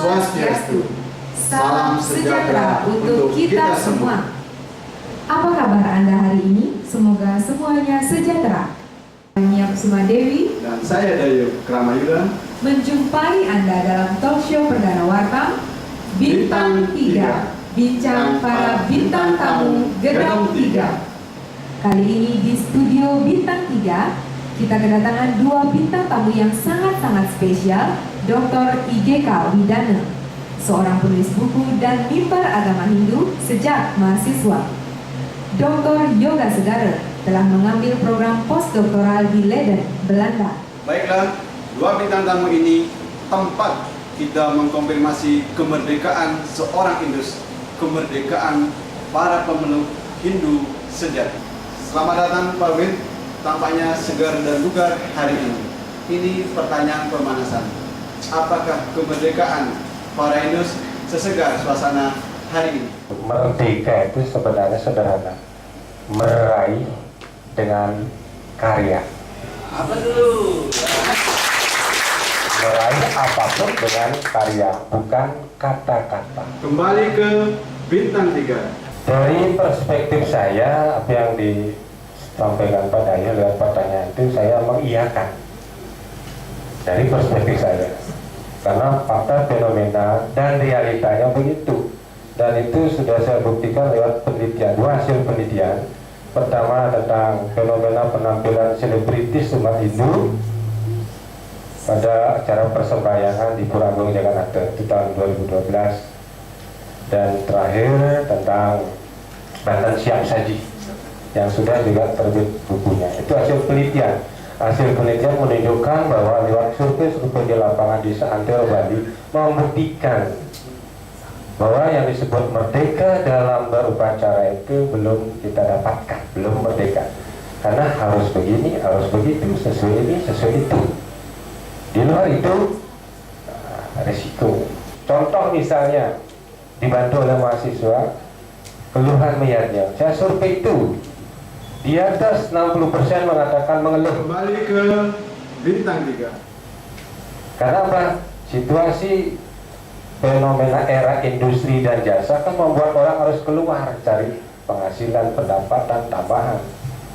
Swastiastu. Salam sejahtera untuk kita semua. Apa kabar Anda hari ini? Semoga semuanya sejahtera. Saya Kusuma Dewi dan saya Dayu Kramayuda menjumpai Anda dalam talk show perdana Warta Bintang 3, bincang para bintang tamu Gedung 3. Kali ini di studio Bintang 3 kita kedatangan dua bintang tamu yang sangat-sangat spesial, Dr. IGK Widana, seorang penulis buku dan mimbar agama Hindu sejak mahasiswa. Dr. Yoga Segara telah mengambil program postdoktoral di Leiden, Belanda. Baiklah, dua bintang tamu ini tempat kita mengkonfirmasi kemerdekaan seorang Indus, kemerdekaan para pemeluk Hindu sejati. Selamat datang Pak Win, tampaknya segar dan bugar hari ini. Ini pertanyaan pemanasan. Apakah kemerdekaan para Indus sesegar suasana hari ini? Merdeka itu sebenarnya sederhana, meraih dengan karya. Apa dulu? Meraih apapun dengan karya, bukan kata-kata. Kembali ke bintang 3. Dari perspektif saya, apa yang disampaikan Pak Dayu lewat pertanyaan itu saya mengiyakan. Dari perspektif saya, karena fakta, fenomena dan realitanya begitu. Dan itu sudah saya buktikan lewat penelitian, dua hasil penelitian. Pertama tentang fenomena penampilan selebritis umat Hindu pada acara persembahyangan di Pura Agung Jakarta di tahun 2012. Dan terakhir tentang Banten Siap Saji yang sudah juga terbit bukunya. Itu hasil penelitian. Hasil penelitian menunjukkan bahwa lewat survei di lapangan di Santero Bali membuktikan bahwa yang disebut merdeka dalam berupacara itu belum kita dapatkan, belum merdeka. Karena harus begini, harus begitu, sesuai ini, sesuai itu. Di luar itu resiko. Contoh misalnya dibantu oleh mahasiswa, keluhan meyarnya. Saya survei itu di atas 60% mengatakan mengeluh. Kembali ke bintang 3. Karena apa? Situasi fenomena era industri dan jasa kan membuat orang harus keluar cari penghasilan, pendapatan tambahan.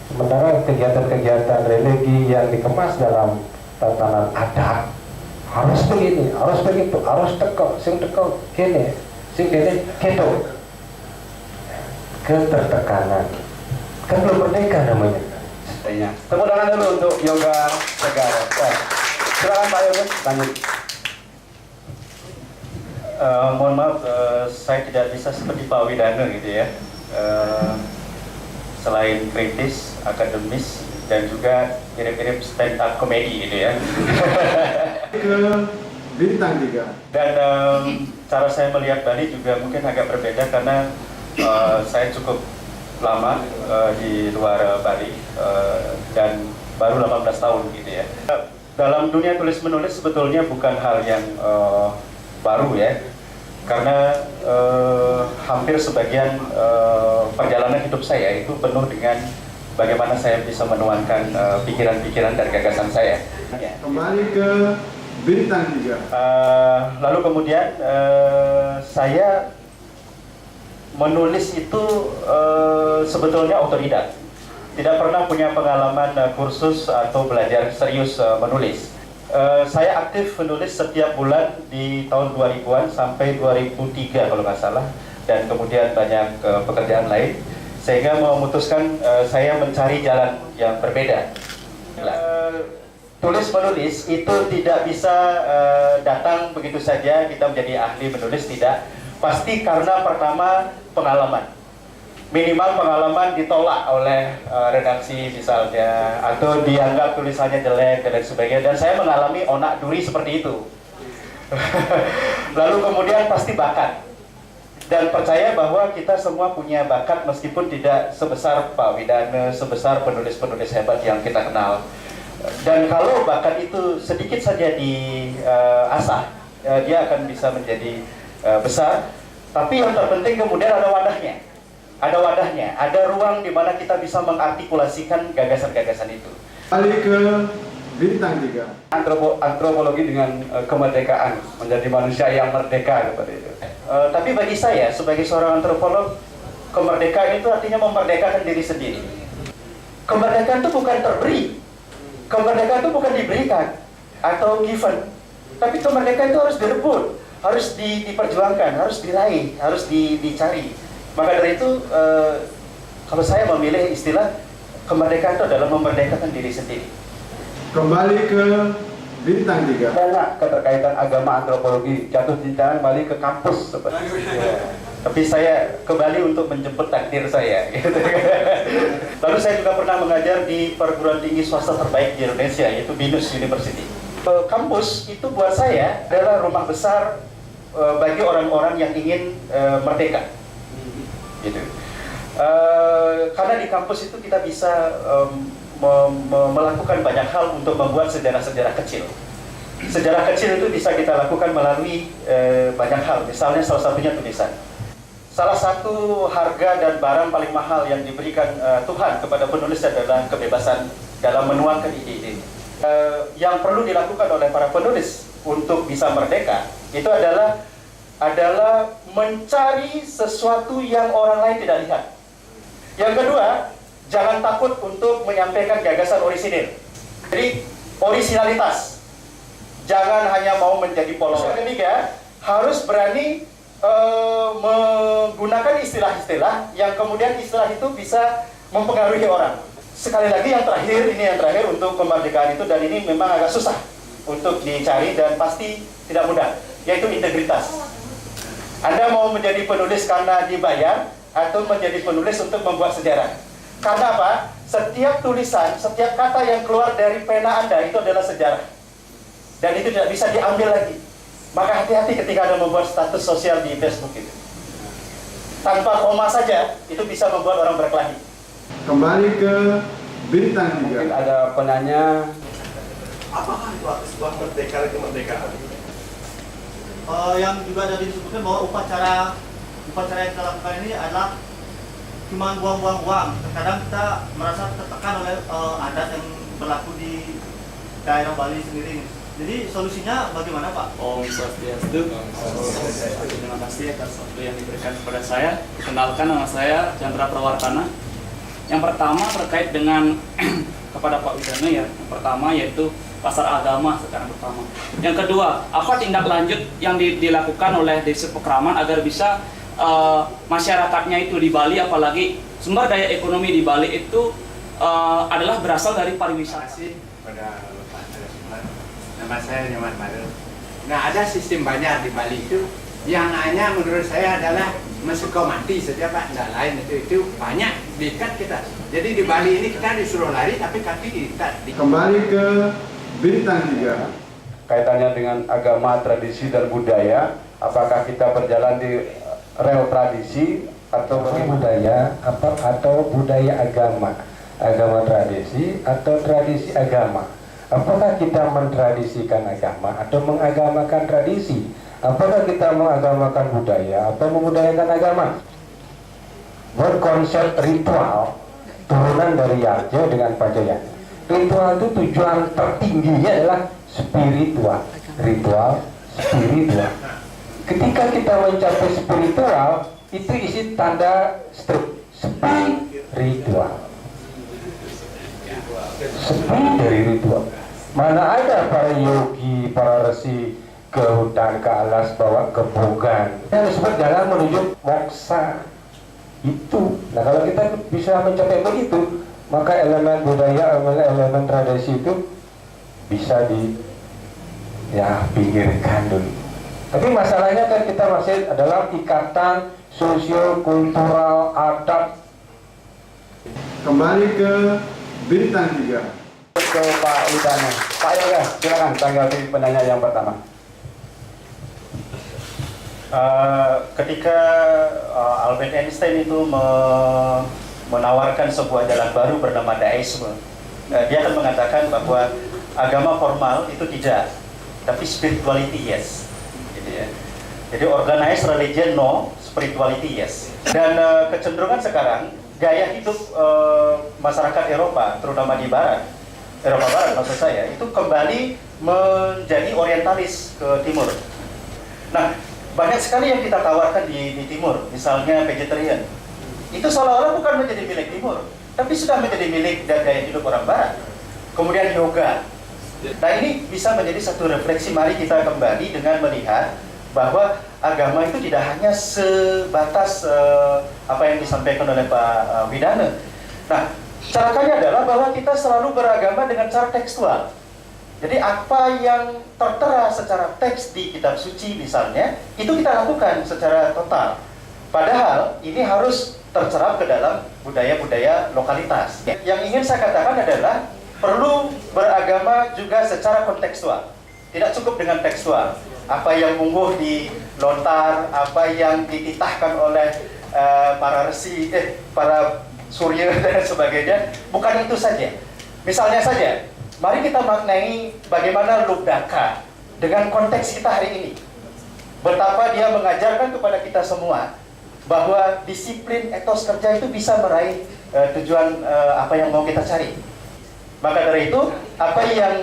Sementara kegiatan-kegiatan religi yang dikemas dalam tatanan adat harus begini, harus begitu, harus teko, sing teko kene, sing kene keto. Ketertekanan. Kan belum merdeka namanya. Tepuk tangan dulu untuk Yoga Segara. Silakan Pak Yoga, lanjut. Mohon maaf, saya tidak bisa seperti Pak Widana gitu ya. Selain kritis, akademis, dan juga mirip-mirip stand up komedi gitu ya. Ke bintang 3. Dan cara saya melihat Bali juga mungkin agak berbeda karena saya cukup lama di luar Bali dan baru 18 tahun gitu ya. Dalam dunia tulis-menulis sebetulnya bukan hal yang baru ya, karena hampir sebagian perjalanan hidup saya itu penuh dengan bagaimana saya bisa menuangkan pikiran-pikiran dan gagasan saya. Kembali ke bintang 3. Lalu kemudian saya menulis itu sebetulnya otodidak. Tidak pernah punya pengalaman kursus atau belajar serius menulis. Saya aktif menulis setiap bulan di tahun 2000-an sampai 2003 kalau nggak salah. Dan kemudian banyak pekerjaan lain. Sehingga memutuskan saya mencari jalan yang berbeda. Tulis menulis itu tidak bisa datang begitu saja kita menjadi ahli menulis, tidak. Pasti karena pertama pengalaman. Minimal pengalaman ditolak oleh redaksi misalnya, atau dianggap tulisannya jelek dan sebagainya. Dan saya mengalami onak duri seperti itu. Lalu kemudian pasti bakat. Dan percaya bahwa kita semua punya bakat meskipun tidak sebesar Pak Widana, sebesar penulis-penulis hebat yang kita kenal. Dan kalau bakat itu sedikit saja diasah, dia akan bisa menjadi besar. Tapi yang terpenting kemudian ada wadahnya. Ada ruang di mana kita bisa mengartikulasikan gagasan-gagasan itu. Kembali ke Bintang 3. Antropologi dengan kemerdekaan, menjadi manusia yang merdeka seperti itu. Tapi bagi saya sebagai seorang antropolog, kemerdekaan itu artinya memerdekakan diri sendiri. Kemerdekaan itu bukan terberi, kemerdekaan itu bukan diberikan atau given, tapi kemerdekaan itu harus direbut, harus diperjuangkan, harus diraih, harus dicari. Maka dari itu, kalau saya memilih istilah kemerdekaan itu adalah memerdekakan diri sendiri. Kembali ke bintang 3. Banyak keterkaitan agama antropologi, jatuh cinta kembali ke kampus seperti itu. Ya. Tapi saya kembali untuk menjemput takdir saya. Gitu. Lalu saya juga pernah mengajar di perguruan tinggi swasta terbaik di Indonesia, yaitu BINUS University. Kampus itu buat saya adalah rumah besar bagi orang-orang yang ingin merdeka. Gitu. Karena di kampus itu kita bisa melakukan banyak hal untuk membuat sejarah-sejarah kecil. Sejarah kecil itu bisa kita lakukan melalui banyak hal, misalnya salah satunya tulisan. Salah satu harga dan barang paling mahal yang diberikan Tuhan kepada penulis adalah kebebasan dalam menuangkan ide-ide. Yang perlu dilakukan oleh para penulis untuk bisa merdeka itu adalah mencari sesuatu yang orang lain tidak lihat. Yang kedua, jangan takut untuk menyampaikan gagasan orisinil. Jadi, orisinalitas. Jangan hanya mau menjadi polos. Yang ketiga, harus berani menggunakan istilah-istilah yang kemudian istilah itu bisa mempengaruhi orang. Sekali lagi yang terakhir untuk kemerdekaan itu, dan ini memang agak susah untuk dicari dan pasti tidak mudah, yaitu integritas. Anda mau menjadi penulis karena dibayar atau menjadi penulis untuk membuat sejarah? Karena apa? Setiap tulisan, setiap kata yang keluar dari pena Anda itu adalah sejarah. Dan itu tidak bisa diambil lagi. Maka hati-hati ketika Anda membuat status sosial di Facebook itu. Tanpa koma saja, itu bisa membuat orang berkelahi. Kembali ke bintang 3. Mungkin ada penanya. Apakah itu sebuah kemerdekaan? Yang juga tadi disebutkan bahwa upacara yang kita lakukan ini adalah cuma buang-buang uang. Terkadang kita merasa tertekan oleh adat yang berlaku di daerah Bali sendiri. Jadi solusinya bagaimana, Pak? Om Swastiastu. Terima kasih atas waktu yang diberikan kepada saya. Kenalkan, nama saya Chandra Prawartana. Yang pertama terkait dengan kepada Pak Widana ya. Yang pertama yaitu pasar agama sekarang pertama. Yang kedua, apa tindak lanjut yang dilakukan oleh Desa Pekraman agar bisa masyarakatnya itu di Bali, apalagi sumber daya ekonomi di Bali itu adalah berasal dari pariwisata. Pada Bapak nama saya Nyoman Marul. Nah, ada sistem bayar di Bali itu yang hanya menurut saya adalah mesuka mati saja, Pak. Nggak lain itu banyak diikat kita. Jadi di Bali ini kita disuruh lari tapi kaki diikat. Kembali ke bintang 3. Kaitannya dengan agama, tradisi, dan budaya, apakah kita berjalan di rel tradisi atau budaya atau budaya agama tradisi atau tradisi agama? Apakah kita mentradisikan agama atau mengagamakan tradisi? Apakah kita mengagamakan budaya atau membudayakan agama? Berkonsep ritual turunan dari Yarja dengan Pajayana. Ritual itu tujuan tertingginya adalah spiritual. Ritual spiritual. Ketika kita mencapai spiritual, itu isi tanda strip. Spiritual. Sepi dari ritual. Mana ada para yogi, para resi ke hutan, ke alas, bawa kebogan. Yang disebut jalan menuju moksa. Itu. Nah, kalau kita bisa mencapai begitu, maka elemen budaya, elemen tradisi itu bisa pinggirkan dulu. Tapi masalahnya kan kita masih adalah ikatan sosio-kultural adat. Kembali ke bintang 3. Ke Pak Widana. Pak Yoga, silakan tanggapi penanya yang pertama. Ketika Albert Einstein itu menawarkan sebuah jalan baru bernama Daisme, dia akan mengatakan bahwa agama formal itu tidak, tapi spirituality yes. Gitu ya. Jadi organized religion no, spirituality yes. Dan kecenderungan sekarang gaya hidup masyarakat Eropa, terutama di Barat, Eropa Barat maksud saya, itu kembali menjadi orientalis ke timur. Nah, banyak sekali yang kita tawarkan di timur, misalnya vegetarian. Itu seolah-olah bukan menjadi milik timur, tapi sudah menjadi milik dan gaya hidup orang barat. Kemudian yoga. Nah, ini bisa menjadi satu refleksi. Mari kita kembali dengan melihat bahwa agama itu tidak hanya sebatas apa yang disampaikan oleh Pak Widana. Nah, caranya adalah bahwa kita selalu beragama dengan cara tekstual. Jadi apa yang tertera secara teks di kitab suci misalnya, itu kita lakukan secara total. Padahal ini harus tercerap ke dalam budaya-budaya lokalitas. Yang ingin saya katakan adalah perlu beragama juga secara kontekstual. Tidak cukup dengan tekstual. Apa yang unggul di lontar, apa yang dititahkan oleh para resi, para surya dan sebagainya, bukan itu saja. Misalnya saja, mari kita maknai bagaimana Lubdaka dengan konteks kita hari ini. Betapa dia mengajarkan kepada kita semua bahwa disiplin etos kerja itu bisa meraih tujuan apa yang mau kita cari. Maka dari itu, apa yang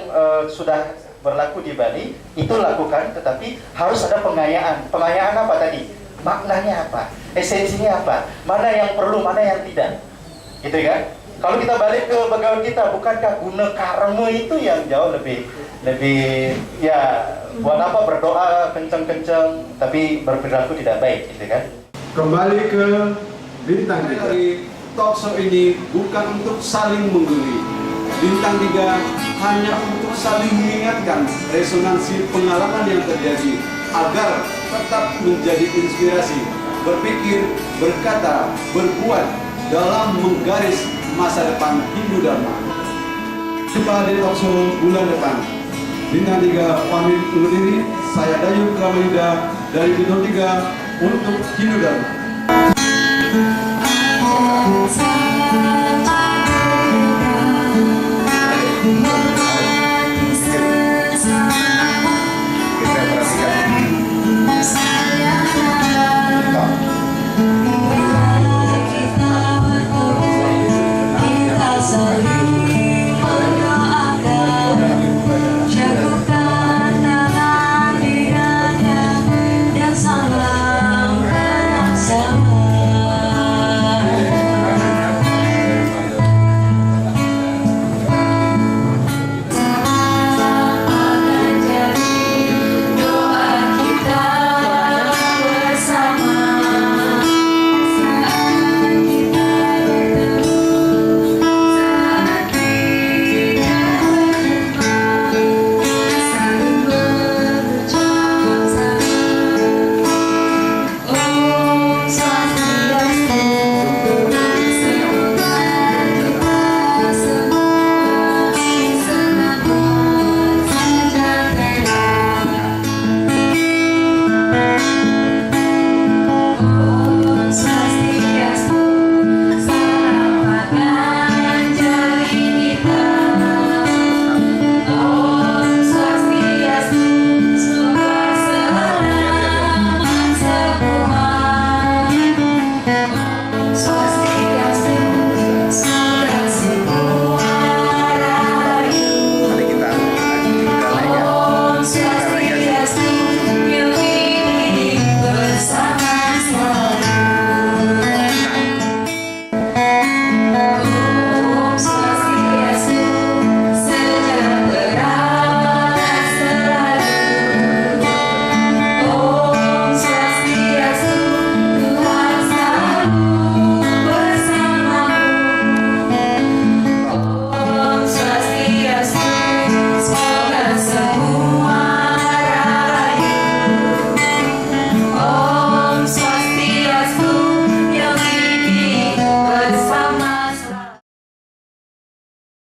sudah berlaku di Bali, itu lakukan, tetapi harus ada pengayaan. Pengayaan apa tadi? Maknanya apa? Esensinya apa? Mana yang perlu, mana yang tidak? Gitu kan? Kalau kita balik ke pegawai kita, bukankah guna karma itu yang jauh lebih ya buat apa berdoa kenceng-kenceng tapi berperilaku tidak baik, gitu kan? Kembali ke Bintang 3. Dari talk show ini bukan untuk saling menggurui. Bintang 3 hanya untuk saling mengingatkan resonansi pengalaman yang terjadi agar tetap menjadi inspirasi, berpikir, berkata, berbuat dalam menggaris masa depan Hindu Dharma. Jumpa di talk show bulan depan. Bintang 3 pamit undur diri. Saya Dayu Kramayuda dari Bintang 3 untuk Hindu Dharma.